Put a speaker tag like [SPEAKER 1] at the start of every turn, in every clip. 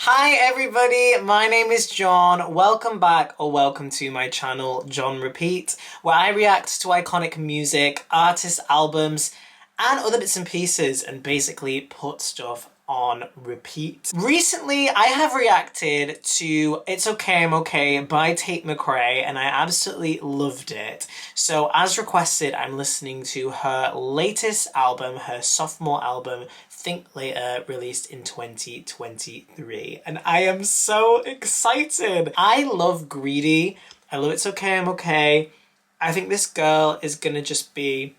[SPEAKER 1] Hi everybody, my name is John. Welcome back or welcome to my channel, John Repeat, where I react to iconic music, artists, albums, and other bits and pieces, and basically put stuff on repeat. Recently, I have reacted to It's Okay, I'm Okay by Tate McRae, and I absolutely loved it. So as requested, I'm listening to her latest album, her sophomore album, Think Later, released in 2023. And I am so excited. I love Greedy. I love It's Okay, I'm Okay. I think this girl is gonna just be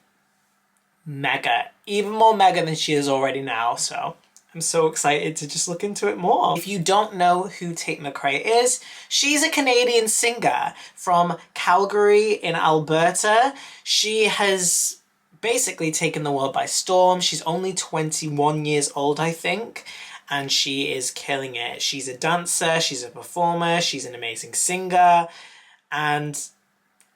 [SPEAKER 1] mega, even more mega than she is already now, so I'm so excited to just look into it more. If you don't know who Tate McRae is, she's a Canadian singer from Calgary in Alberta. She has basically taken the world by storm. She's only 21 years old, I think, and she is killing it. She's a dancer, she's a performer, she's an amazing singer, and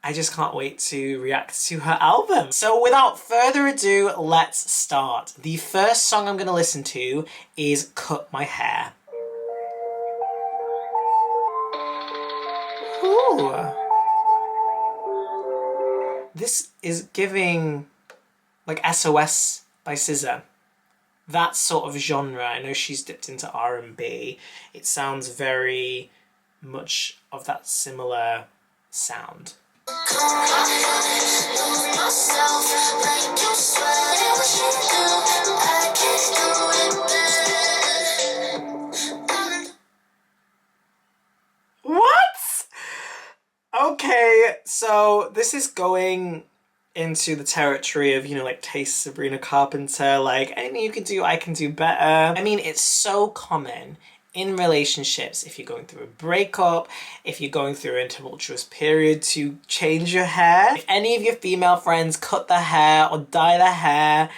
[SPEAKER 1] I just can't wait to react to her album. So without further ado, let's start. The first song I'm gonna listen to is Cut My Hair. Ooh. This is giving like SOS by SZA. That sort of genre. I know she's dipped into R&B. It sounds very much of that similar sound. What? Okay, so this is going into the territory of, you know, like Taste Sabrina Carpenter, like anything you can do, I can do better. I mean, it's so common in relationships, if you're going through a breakup, if you're going through a tumultuous period, to change your hair. If any of your female friends cut their hair or dye their hair,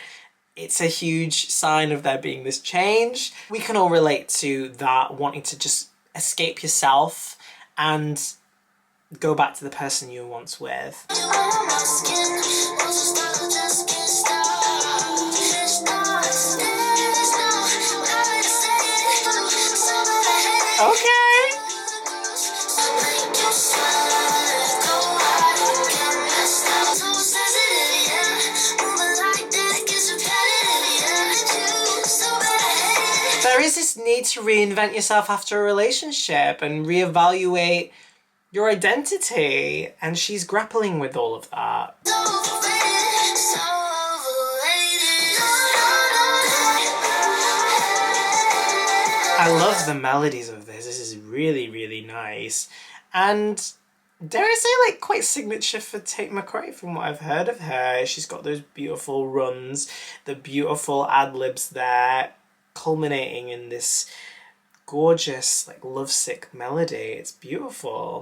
[SPEAKER 1] it's a huge sign of there being this change. We can all relate to that, wanting to just escape yourself and go back to the person you were once with. Okay. There is this need to reinvent yourself after a relationship and reevaluate your identity, and she's grappling with all of that. I love the melodies of this. This is really, really nice. And dare I say, like, quite signature for Tate McRae from what I've heard of her. She's got those beautiful runs, the beautiful ad-libs there, culminating in this gorgeous, like, lovesick melody. It's beautiful.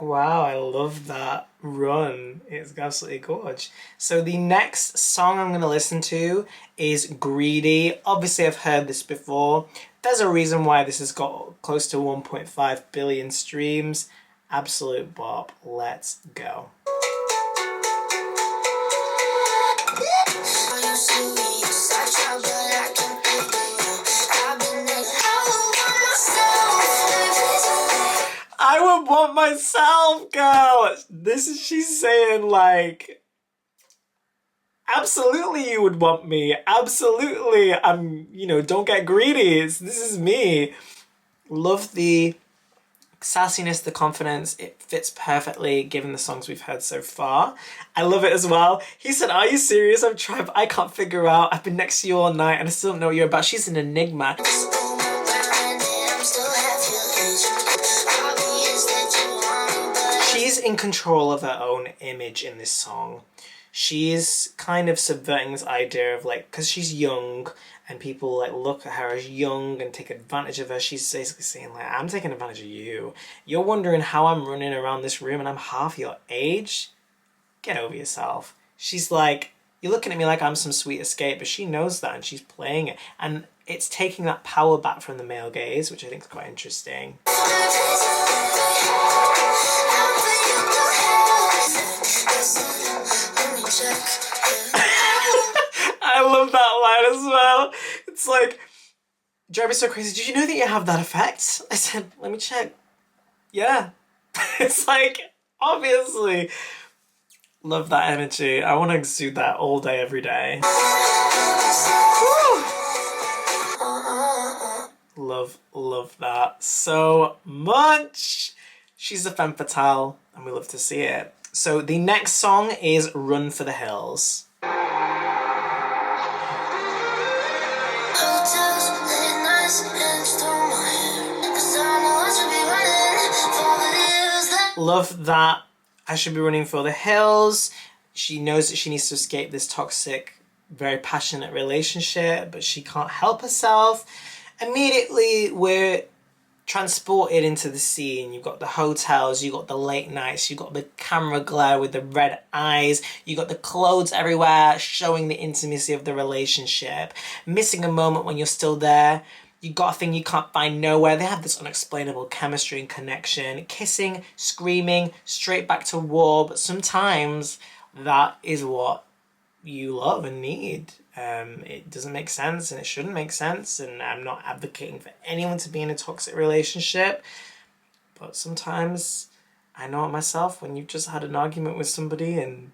[SPEAKER 1] Wow, I love that run. It's absolutely gorgeous. So the next song I'm going to listen to is Greedy. Obviously, I've heard this before. There's a reason why this has got close to 1.5 billion streams. Absolute bop. Let's go. I would want myself, girl. This is, she's saying, like, absolutely you would want me. Absolutely. You know, don't get greedy. This is me. Love the sassiness, the confidence. It fits perfectly given the songs we've heard so far. I love it as well. He said, are you serious? I'm trying, but I can't figure out. I've been next to you all night and I still don't know what you're about. She's an enigma. She's in control of her own image in this song. She's kind of subverting this idea of, like, because she's young and people, like, look at her as young and take advantage of her. She's basically saying, like, I'm taking advantage of you. You're wondering how I'm running around this room and I'm half your age? Get over yourself. She's like, you're looking at me like I'm some sweet escape, but she knows that and she's playing it. And it's taking that power back from the male gaze, which I think is quite interesting. well. It's like, drive me so crazy. Did you know that you have that effect? I said, let me check. Yeah. It's like, obviously. Love that energy. I want to exude that all day, every day. Love that so much. She's a femme fatale and we love to see it. So the next song is Run for the Hills. Love that. I should be running for the hills. She knows that she needs to escape this toxic, very passionate relationship, but she can't help herself. Immediately, we're transported into the scene. You've got the hotels, you've got the late nights, you've got the camera glare with the red eyes, you've got the clothes everywhere showing the intimacy of the relationship. Missing a moment when you're still there. You got a thing you can't find nowhere. They have this unexplainable chemistry and connection. Kissing, screaming, straight back to war. But sometimes that is what you love and need. It doesn't make sense and it shouldn't make sense. And I'm not advocating for anyone to be in a toxic relationship. But sometimes I know it myself, when you've just had an argument with somebody and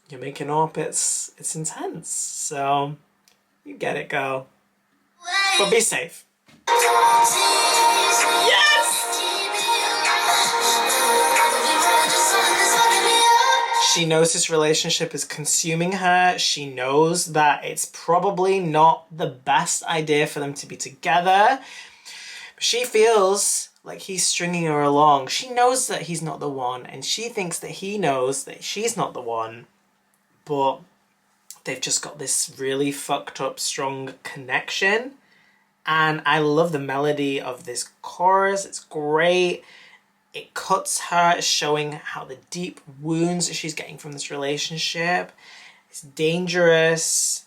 [SPEAKER 1] you're making up, it's intense. So you get it, girl. But be safe. Yes! She knows this relationship is consuming her. She knows that it's probably not the best idea for them to be together. She feels like he's stringing her along. She knows that he's not the one, and she thinks that he knows that she's not the one. But they've just got this really fucked up, strong connection. And I love the melody of this chorus. It's great. It cuts her, showing how the deep wounds that she's getting from this relationship. It's dangerous.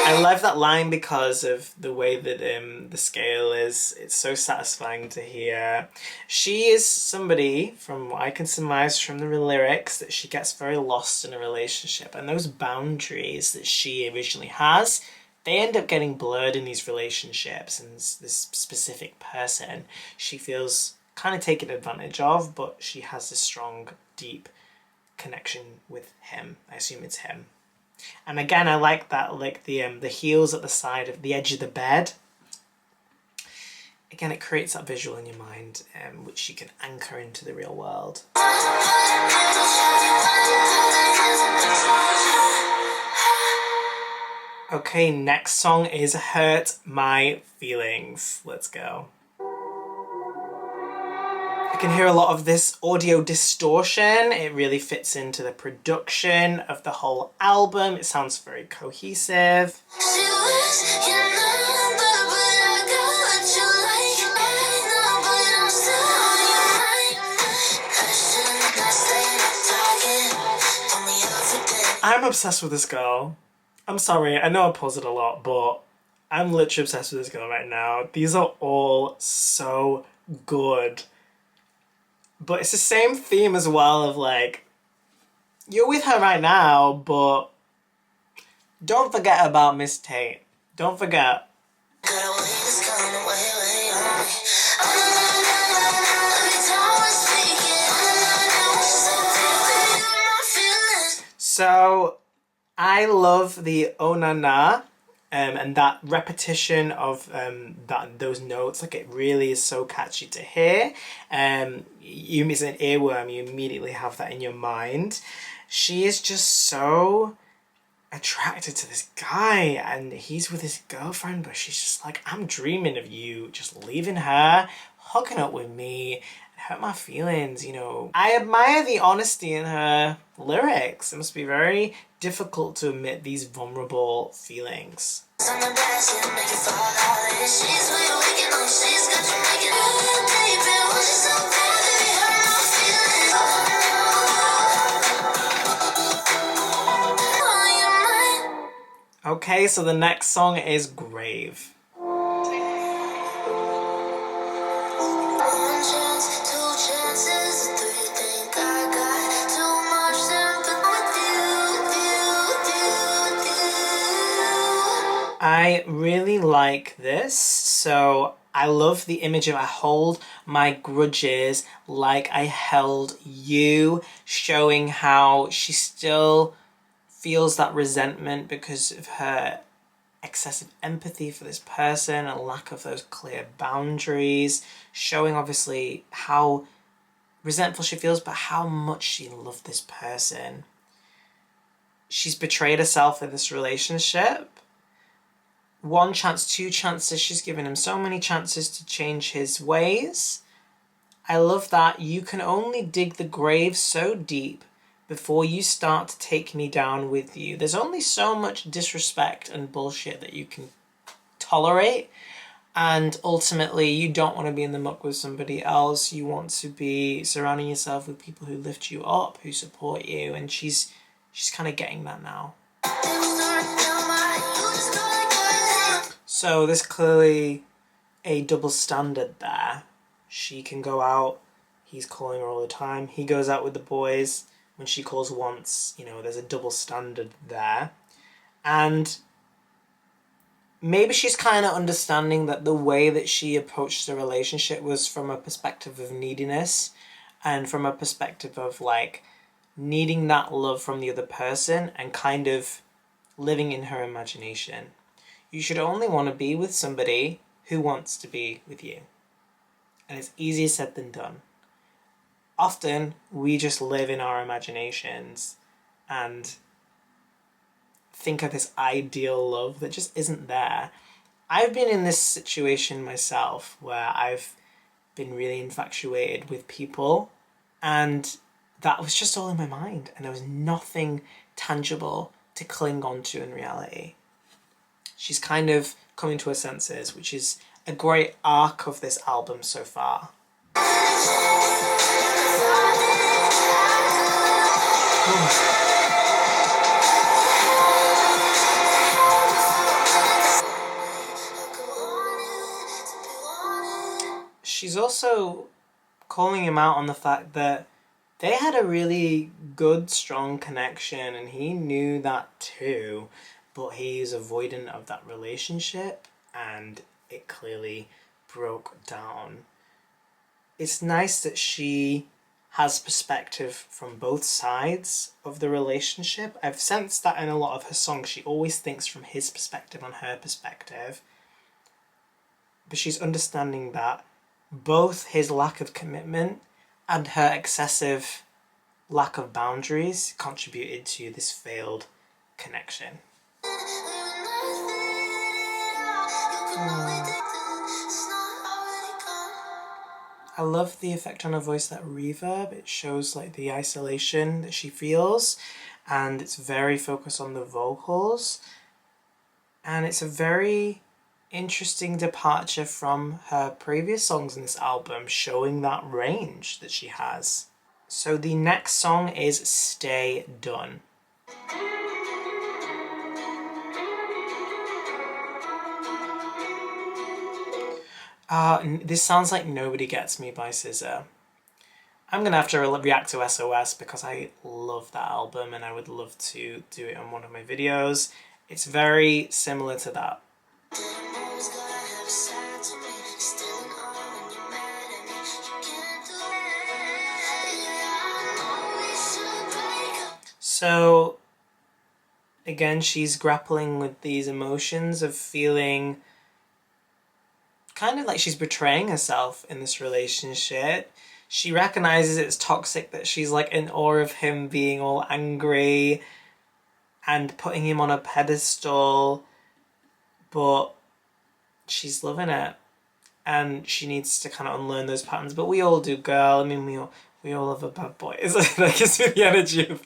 [SPEAKER 1] I love that line because of the way that the scale is. It's so satisfying to hear. She is somebody, from what I can surmise from the lyrics, that she gets very lost in a relationship. And those boundaries that she originally has, they end up getting blurred in these relationships. And this specific person, she feels kind of taken advantage of, but she has this strong, deep connection with him. I assume it's him. And again, I like that, like the heels at the side of the edge of the bed. Again, it creates that visual in your mind, which you can anchor into the real world. Okay, next song is Hurt My Feelings. Let's go. I can hear a lot of this audio distortion. It really fits into the production of the whole album. It sounds very cohesive. I'm obsessed with this girl. I'm sorry, I know I pause it a lot, but I'm literally obsessed with this girl right now. These are all so good. But it's the same theme as well of like, you're with her right now, but don't forget about Miss Tate. Don't forget. So I love the oh na na. And that repetition of those notes, like it really is so catchy to hear. You miss an earworm, you immediately have that in your mind. She is just so attracted to this guy, and he's with his girlfriend, but she's just like, I'm dreaming of you just leaving her, hooking up with me, hurt my feelings, you know. I admire the honesty in her lyrics. It must be very difficult to admit these vulnerable feelings. Okay, so the next song is Grave. I really like this. So I love the image of I hold my grudges like I held you, showing how she still feels that resentment because of her excessive empathy for this person and lack of those clear boundaries, showing obviously how resentful she feels, but how much she loved this person. She's betrayed herself in this relationship. One chance, two chances, she's given him so many chances to change his ways. I love that. You can only dig the grave so deep before you start to take me down with you. There's only so much disrespect and bullshit that you can tolerate. And ultimately, you don't want to be in the muck with somebody else. You want to be surrounding yourself with people who lift you up, who support you. And she's kind of getting that now. So there's clearly a double standard there. She can go out, he's calling her all the time. He goes out with the boys when she calls once. You know, there's a double standard there. And maybe she's kind of understanding that the way that she approached the relationship was from a perspective of neediness and from a perspective of like needing that love from the other person and kind of living in her imagination. You should only want to be with somebody who wants to be with you. And it's easier said than done. Often, we just live in our imaginations and think of this ideal love that just isn't there. I've been in this situation myself where I've been really infatuated with people and that was just all in my mind and there was nothing tangible to cling on to in reality. She's kind of coming to her senses, which is a great arc of this album so far. She's also calling him out on the fact that they had a really good, strong connection and he knew that too, but he's avoidant of that relationship and it clearly broke down. It's nice that she has perspective from both sides of the relationship. I've sensed that in a lot of her songs. She always thinks from his perspective on her perspective. But she's understanding that both his lack of commitment and her excessive lack of boundaries contributed to this failed connection. I love the effect on her voice, that reverb. It shows like the isolation that she feels and it's very focused on the vocals. And it's a very interesting departure from her previous songs in this album, showing that range that she has. So the next song is Stay Done. This sounds like Nobody Gets Me by SZA. I'm going to have to react to SOS because I love that album and I would love to do it on one of my videos. It's very similar to that. So, again, she's grappling with these emotions of feeling kind of like she's betraying herself in this relationship. She recognizes it's toxic that she's like in awe of him being all angry and putting him on a pedestal, but she's loving it and she needs to kind of unlearn those patterns. But we all do, girl. I mean, we all have a bad boy. That gives me the energy of,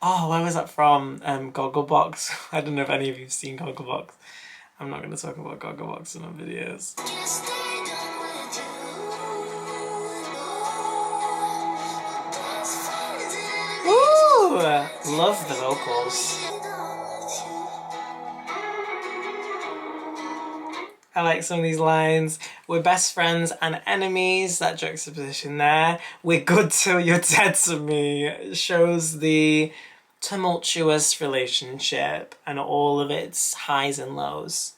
[SPEAKER 1] oh, where was that from? Gogglebox. I don't know if any of you've seen Gogglebox. I'm not going to talk about Gogglebox in my videos. Woo! Love the vocals. I like some of these lines. We're best friends and enemies, that juxtaposition there. We're good till you're dead to me. It shows the tumultuous relationship and all of its highs and lows.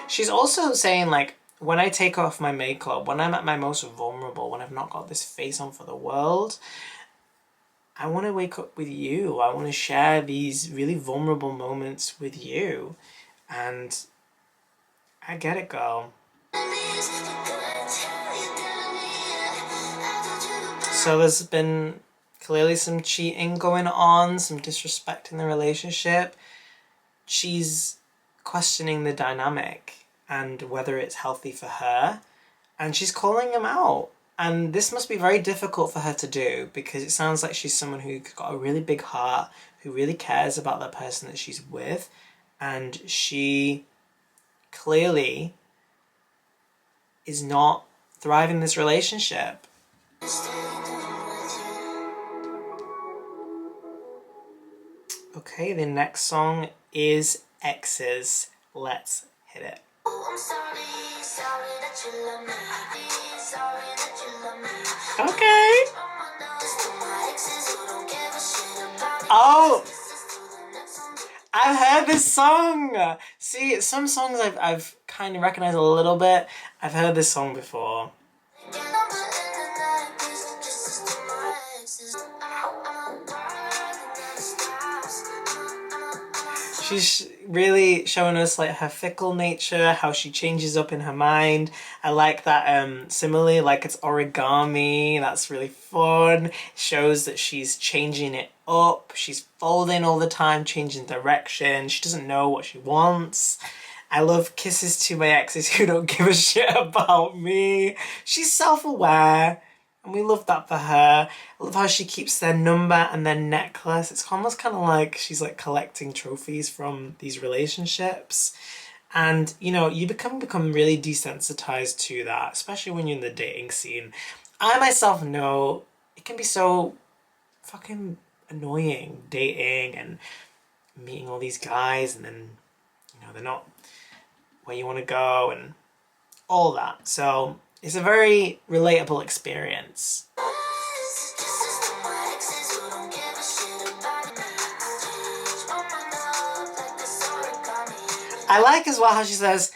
[SPEAKER 1] She's also saying, like, when I take off my makeup, when I'm at my most vulnerable, when I've not got this face on for the world, I want to wake up with you. I want to share these really vulnerable moments with you. And I get it, girl. So there's been clearly some cheating going on, some disrespect in the relationship. She's questioning the dynamic and whether it's healthy for her, and she's calling him out. And this must be very difficult for her to do, because it sounds like she's someone who's got a really big heart, who really cares about the person that she's with, and she clearly is not thriving in this relationship. Okay, the next song is Exes. Let's hit it. Okay. Oh, I've heard this song. See, some songs I've kind of recognized a little bit. I've heard this song before. She's really showing us like her fickle nature, how she changes up in her mind. I like that simile, like it's origami. That's really fun. It shows that she's changing it up. She's folding all the time, changing direction. She doesn't know what she wants. I love kisses to my exes who don't give a shit about me. She's self-aware. And we love that for her. I love how she keeps their number and their necklace. It's almost kind of like she's like collecting trophies from these relationships. And, you know, you become really desensitized to that, especially when you're in the dating scene. I myself know it can be so fucking annoying dating and meeting all these guys, and then, you know, they're not where you want to go and all that. So it's a very relatable experience. I like as well how she says,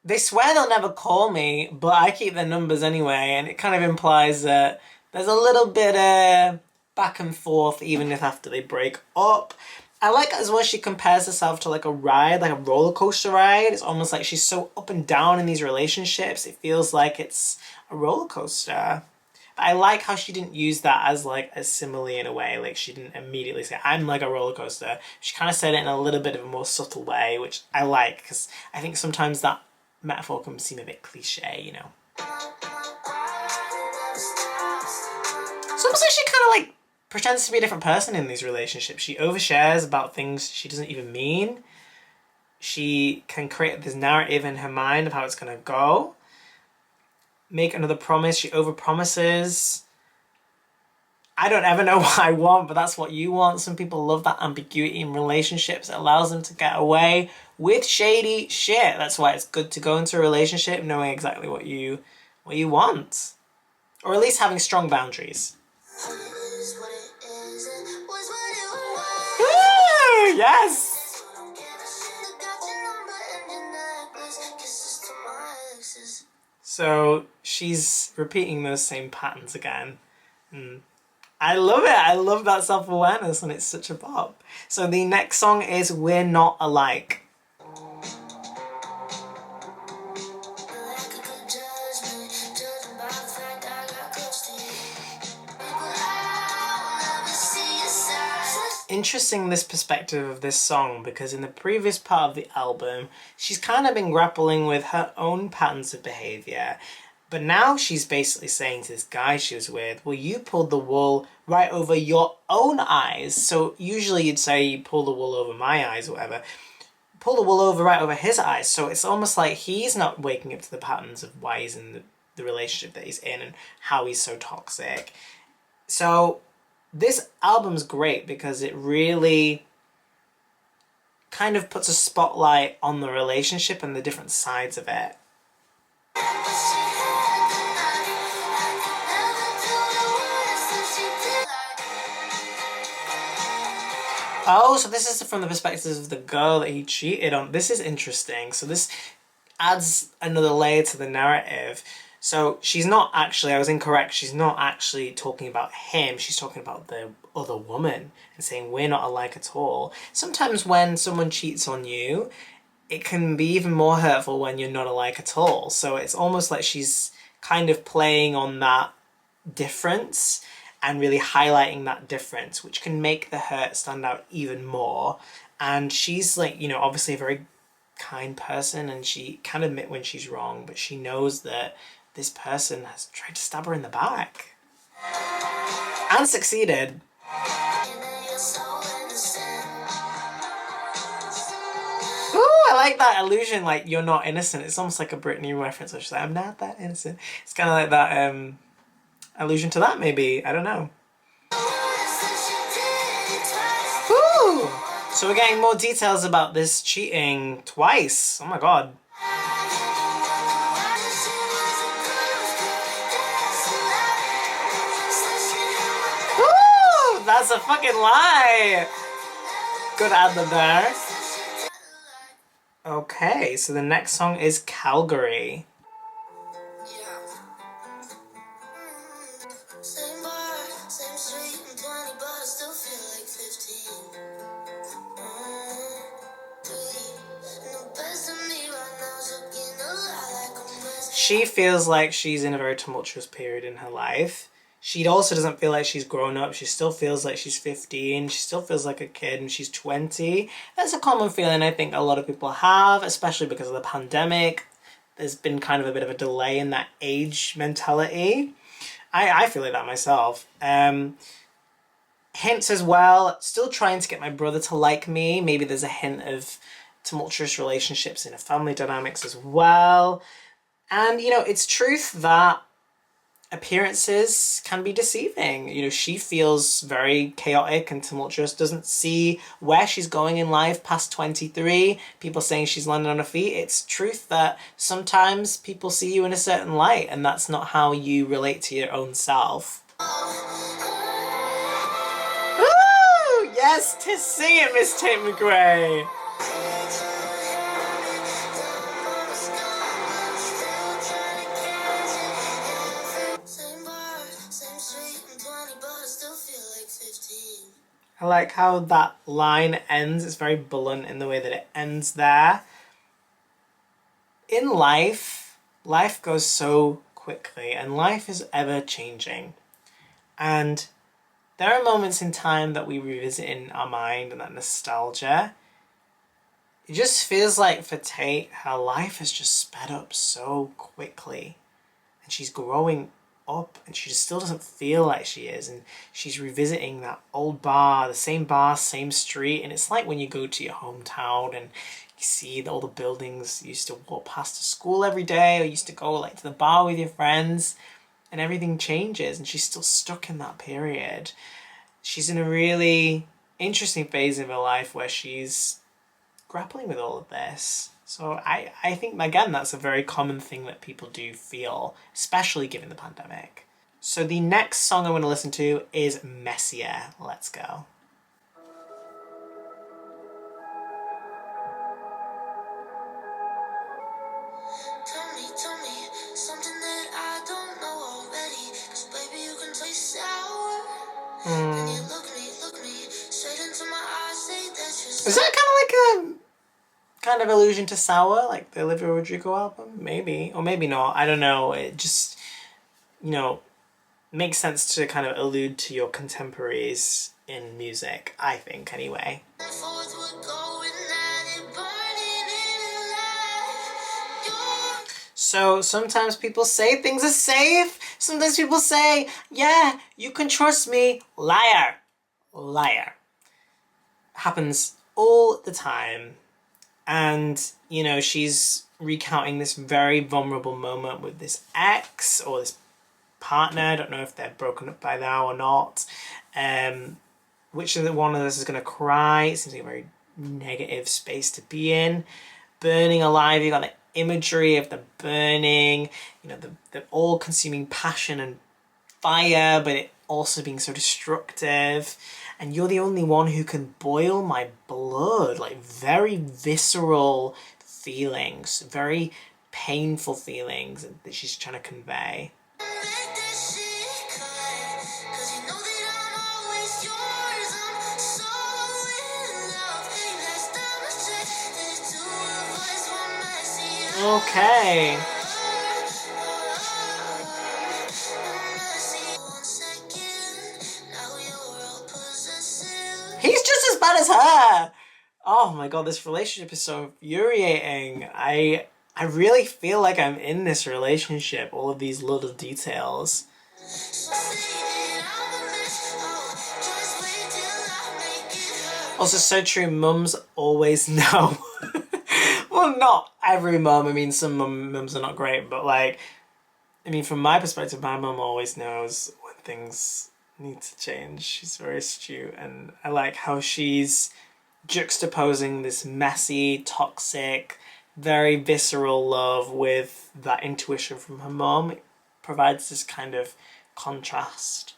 [SPEAKER 1] they swear they'll never call me, but I keep their numbers anyway, and it kind of implies that there's a little bit of back and forth even if after they break up. I like as well she compares herself to like a ride, like a roller coaster ride. It's almost like she's so up and down in these relationships. It feels like it's a roller coaster. But I like how she didn't use that as like a simile in a way. Like she didn't immediately say, I'm like a roller coaster. She kind of said it in a little bit of a more subtle way, which I like, because I think sometimes that metaphor can seem a bit cliche, you know. It's almost like she kind of like pretends to be a different person in these relationships. She overshares about things she doesn't even mean. She can create this narrative in her mind of how it's going to go. Make another promise. She overpromises. I don't ever know what I want, but that's what you want. Some people love that ambiguity in relationships. It allows them to get away with shady shit. That's why it's good to go into a relationship knowing exactly what you want. Or at least having strong boundaries. Ooh, yes! So she's repeating those same patterns again. I love it. I love that self-awareness, and it's such a pop. So the next song is We're Not Alike. Interesting, this perspective of this song, because in the previous part of the album she's kind of been grappling with her own patterns of behavior, but now she's basically saying to this guy she was with, well, you pulled the wool right over your own eyes. So usually you'd say you pull the wool over my eyes or whatever, pull the wool over right over his eyes. So it's almost like he's not waking up to the patterns of why he's in the relationship that he's in and how he's so toxic. So this album's great because it really kind of puts a spotlight on the relationship and the different sides of it. Oh, so this is from the perspective of the girl that he cheated on. This is interesting. So this adds another layer to the narrative. So she's not actually, I was incorrect, she's not actually talking about him, she's talking about the other woman and saying we're not alike at all. Sometimes when someone cheats on you, it can be even more hurtful when you're not alike at all. So it's almost like she's kind of playing on that difference and really highlighting that difference, which can make the hurt stand out even more. And she's like, you know, obviously a very kind person, and she can admit when she's wrong, but she knows that this person has tried to stab her in the back and succeeded. Ooh, I like that allusion, like you're not innocent. It's almost like a Britney reference. She's like, I'm not that innocent. It's kind of like that allusion to that, maybe. I don't know. Ooh. So we're getting more details about this cheating twice. Oh my god. Ooh, that's a fucking lie. Good ad-lib there. Okay, so the next song is Calgary. She feels like she's in a very tumultuous period in her life. She also doesn't feel like she's grown up. She still feels like she's 15. She still feels like a kid, and she's 20. That's a common feeling I think a lot of people have, especially because of the pandemic. There's been kind of a bit of a delay in that age mentality. I feel like that myself. Hints as well, still trying to get my brother to like me. Maybe there's a hint of tumultuous relationships in a family dynamics as well. And, you know, it's truth that appearances can be deceiving. You know, she feels very chaotic and tumultuous, doesn't see where she's going in life past 23. People saying she's landing on her feet. It's truth that sometimes people see you in a certain light, and that's not how you relate to your own self. Woo! Yes, to sing it, Miss Tate McRae. I like how that line ends. It's very blunt in the way that it ends there. In life, life goes so quickly, and life is ever changing. And there are moments in time that we revisit in our mind, and that nostalgia. It just feels like for Tate, her life has just sped up so quickly. And she's growing up, and she just still doesn't feel like she is, and she's revisiting that old bar, the bar, same street, and it's like when you go to your hometown and you see all the buildings you used to walk past to school every day, or you used to go like to the bar with your friends, and everything changes, and she's still stuck in that period. She's in a really interesting phase of her life where she's grappling with all of this. So I think, again, that's a very common thing that people do feel, especially given the pandemic. So the next song I want to listen to is Messier. Let's go. Tell me something that I don't know already. 'Cause baby, you can taste sour. And you look me straight into my eyes, say that you're. Is that kind of like a kind of allusion to Sour, like the Olivia Rodrigo album? Maybe, or maybe not. I don't know. It just, you know, makes sense to kind of allude to your contemporaries in music, I think, anyway. So sometimes people say things are safe. Sometimes people say, yeah, you can trust me. Liar. Liar. Happens all the time. And, you know, she's recounting this very vulnerable moment with this ex or this partner. I don't know if they're broken up by now or not. Which one of us is going to cry? It seems like a very negative space to be in. Burning alive, you got the imagery of the burning, you know, the all-consuming passion and fire, but it also being so destructive. And you're the only one who can boil my blood. Like, very visceral feelings, very painful feelings that she's trying to convey. Okay. He's just as bad as her. Oh my god, this relationship is so infuriating. I really feel like I'm in this relationship, all of these little details. Also, so true, mums always know. Well, not every mum. I mean, some mums are not great, but like, I mean, from my perspective, my mum always knows when things need to change. She's very astute, and I like how she's juxtaposing this messy, toxic, very visceral love with that intuition from her mom. It provides this kind of contrast.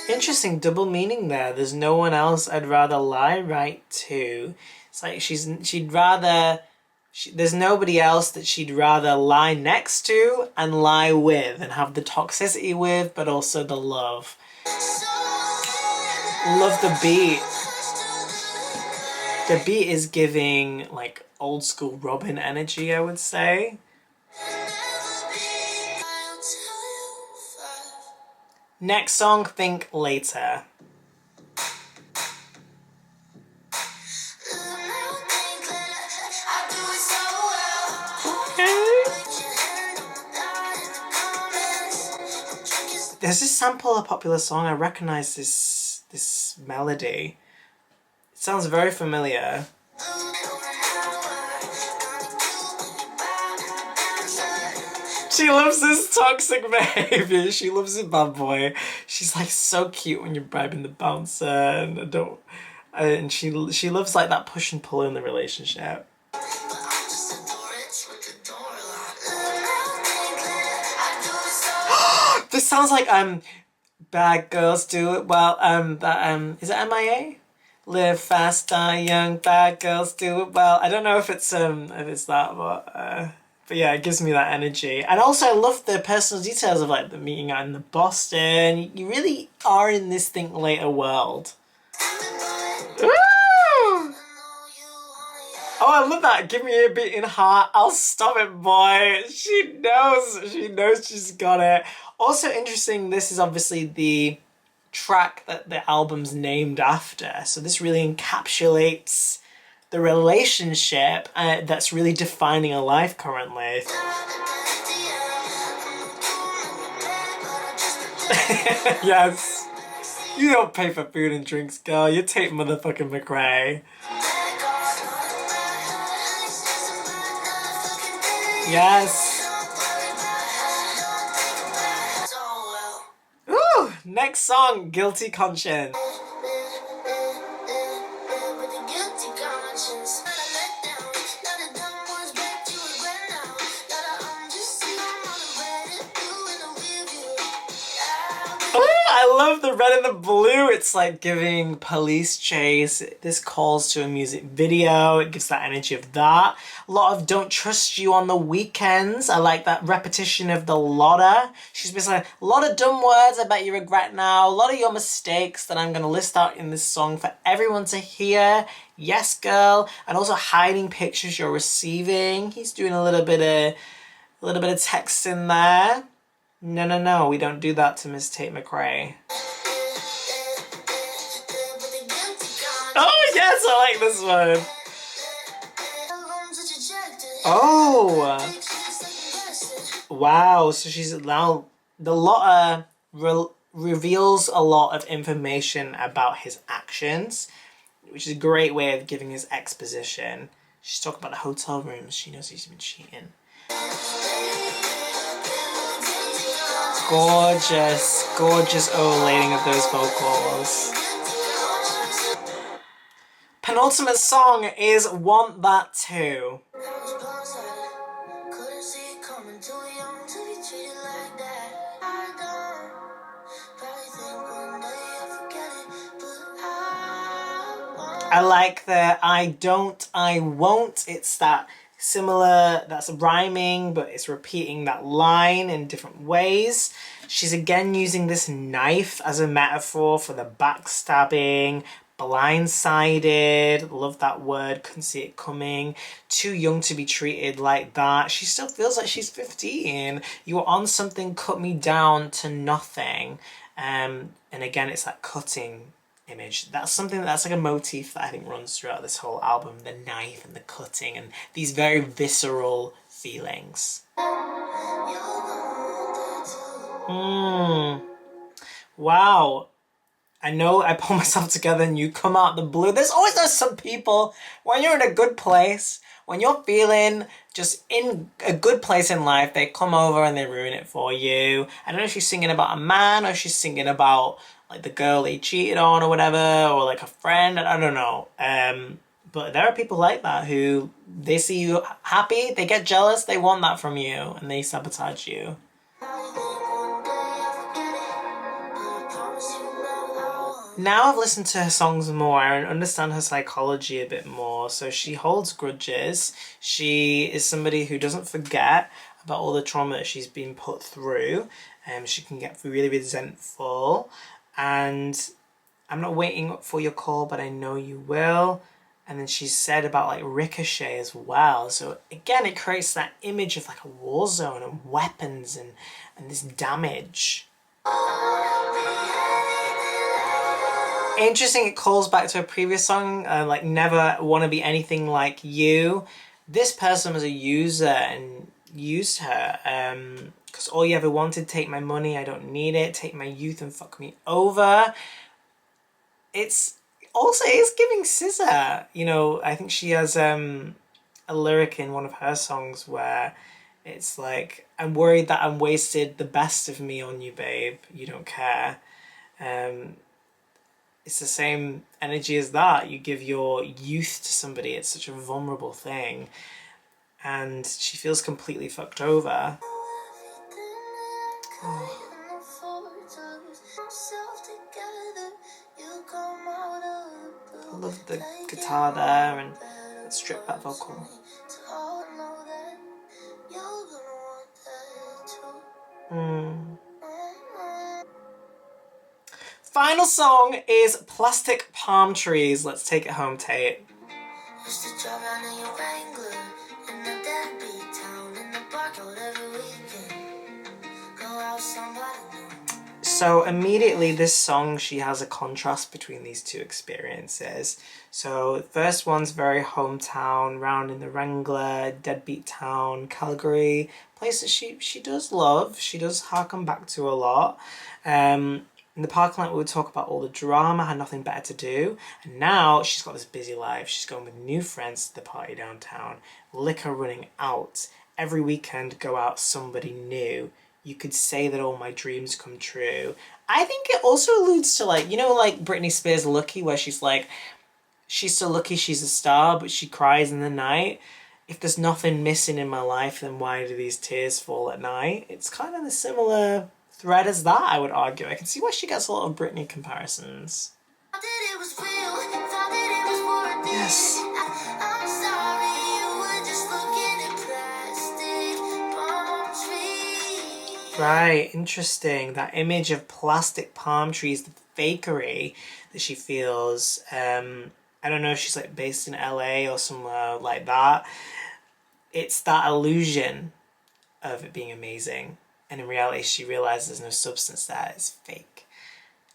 [SPEAKER 1] Interesting double meaning there. There's no one else I'd rather lie right to. It's like there's nobody else that she'd rather lie next to and lie with and have the toxicity with, but also the love. Love the beat. The beat is giving like old school Robin energy, I would say. Next song, Think Later. There's this sample, a popular song. I recognize this melody. It sounds very familiar. She loves this toxic behavior. She loves a bad boy. She's like so cute when you're bribing the bouncer, and she loves like that push and pull in the relationship. This sounds like bad girls do it well. Is it MIA? Live fast, die young, bad girls do it well. I don't know if it's that, but yeah, it gives me that energy. And also I love the personal details of like the meeting out in the Boston. You really are in this Think Later world. Woo! Oh, I love that. Give me a beating heart. I'll stop it, boy. She knows she's got it. Also interesting, this is obviously the track that the album's named after. So this really encapsulates the relationship that's really defining her life currently. Yes. You don't pay for food and drinks, girl. You Tate motherfucking McRae. Yes. Ooh, next song, Guilty Conscience. I love the red and the blue. It's like giving Police Chase. This calls to a music video. It gives that energy of that. A lot of Don't Trust You on the Weekends. I like that repetition of the lotta. She's basically like, a lot of dumb words I bet you regret now. A lot of your mistakes that I'm going to list out in this song for everyone to hear. Yes, girl. And also hiding pictures you're receiving. He's doing a little bit of text in there. No, we don't do that to Miss Tate McRae. Oh yes, I like this one. Oh, wow. So she's now the Lotta reveals a lot of information about his actions, which is a great way of giving his exposition. She's talking about the hotel rooms. She knows he's been cheating. Gorgeous overlaying of those vocals. Penultimate song is Want That Too. I like the I don't, I won't. It's that similar, that's rhyming, but it's repeating that line in different ways. She's again using this knife as a metaphor for the backstabbing, blindsided, love that word, couldn't see it coming, too young to be treated like that. She still feels like she's 15. You were on something, cut me down to nothing. And again, it's that cutting image. That's something that's like a motif that I think runs throughout this whole album, the knife and the cutting and these very visceral feelings. Wow. I know I pull myself together and you come out the blue. There's always those some people, when you're in a good place, when you're feeling just in a good place in life, they come over and they ruin it for you. I don't know if she's singing about a man or if she's singing about like the girl they cheated on or whatever, or like a friend, I don't know. But there are people like that who, they see you happy, they get jealous, they want that from you, and they sabotage you. Now I've listened to her songs more and understand her psychology a bit more. So she holds grudges. She is somebody who doesn't forget about all the trauma that she's been put through. She can get really resentful. And I'm not waiting for your call, but I know you will. And then she said about like ricochet as well. So again, it creates that image of like a war zone and weapons and this damage. Interesting, it calls back to a previous song, like Never Wanna Be Anything Like You. This person was a user and used her, because all you ever wanted, take my money, I don't need it, take my youth and fuck me over. It's giving scissor. You know, I think she has a lyric in one of her songs where it's like, I'm worried that I'm wasted the best of me on you, babe, you don't care. It's the same energy as that. You give your youth to somebody, it's such a vulnerable thing. And she feels completely fucked over. Oh. I love the guitar there and the stripped back vocal. Final song is Plastic Palm Trees. Let's take it home, Tate. So immediately this song, she has a contrast between these two experiences. So the first one's very hometown, round in the Wrangler, deadbeat town, Calgary, place that she does love, she does harken back to a lot. In the parking lot, we would talk about all the drama, had nothing better to do. And now she's got this busy life. She's going with new friends to the party downtown. Liquor running out. Every weekend, go out somebody new. You could say that all my dreams come true. I think it also alludes to like, you know, like Britney Spears' Lucky, where she's like, she's so lucky she's a star, but she cries in the night. If there's nothing missing in my life, then why do these tears fall at night? It's kind of a similar thread as that, I would argue. I can see why she gets a lot of Britney comparisons. Yes. Right, interesting. That image of plastic palm trees, the fakery that she feels. I don't know if she's like based in LA or somewhere like that. It's that illusion of it being amazing. And in reality, she realizes there's no substance there, it's fake.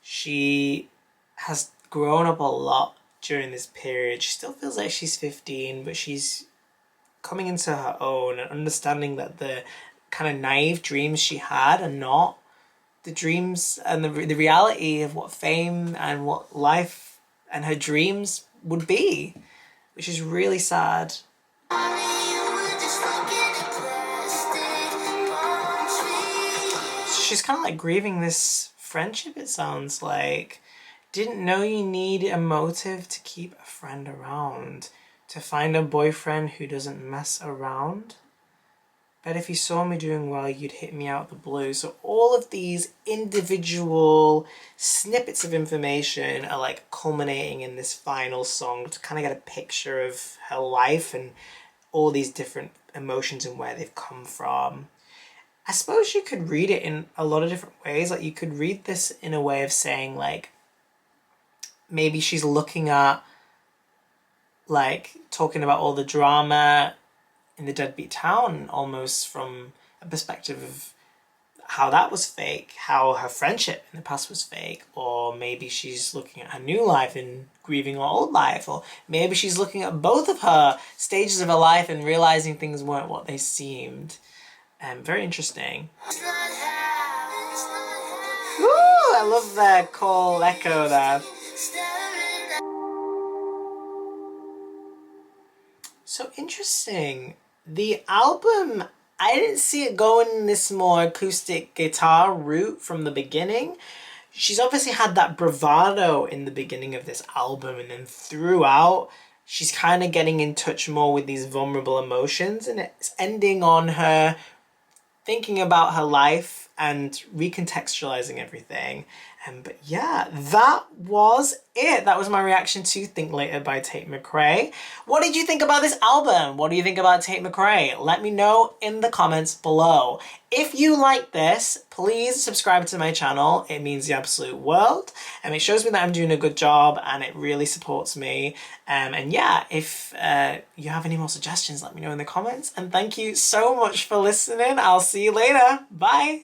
[SPEAKER 1] She has grown up a lot during this period. She still feels like she's 15, but she's coming into her own and understanding that the kind of naive dreams she had are not the dreams and the reality of what fame and what life and her dreams would be, which is really sad. She's kind of like grieving this friendship, it sounds like. Didn't know you need a motive to keep a friend around. To find a boyfriend who doesn't mess around. Bet if you saw me doing well, you'd hit me out of the blue. So all of these individual snippets of information are like culminating in this final song to kind of get a picture of her life and all these different emotions and where they've come from. I suppose you could read it in a lot of different ways. Like you could read this in a way of saying like, maybe she's looking at, like, talking about all the drama in the deadbeat town almost from a perspective of how that was fake, how her friendship in the past was fake, or maybe she's looking at her new life and grieving her old life, or maybe she's looking at both of her stages of her life and realizing things weren't what they seemed. Very interesting. Woo! I love the call echo there. So interesting. The album, I didn't see it going this more acoustic guitar route from the beginning. She's obviously had that bravado in the beginning of this album, and then throughout, she's kind of getting in touch more with these vulnerable emotions, and it's ending on her thinking about her life and recontextualizing everything. But yeah, that was it. That was my reaction to Think Later by Tate McRae. What did you think about this album? What do you think about Tate McRae? Let me know in the comments below. If you like this, please subscribe to my channel. It means the absolute world. And it shows me that I'm doing a good job and it really supports me. And yeah, if you have any more suggestions, let me know in the comments. And thank you so much for listening. I'll see you later. Bye.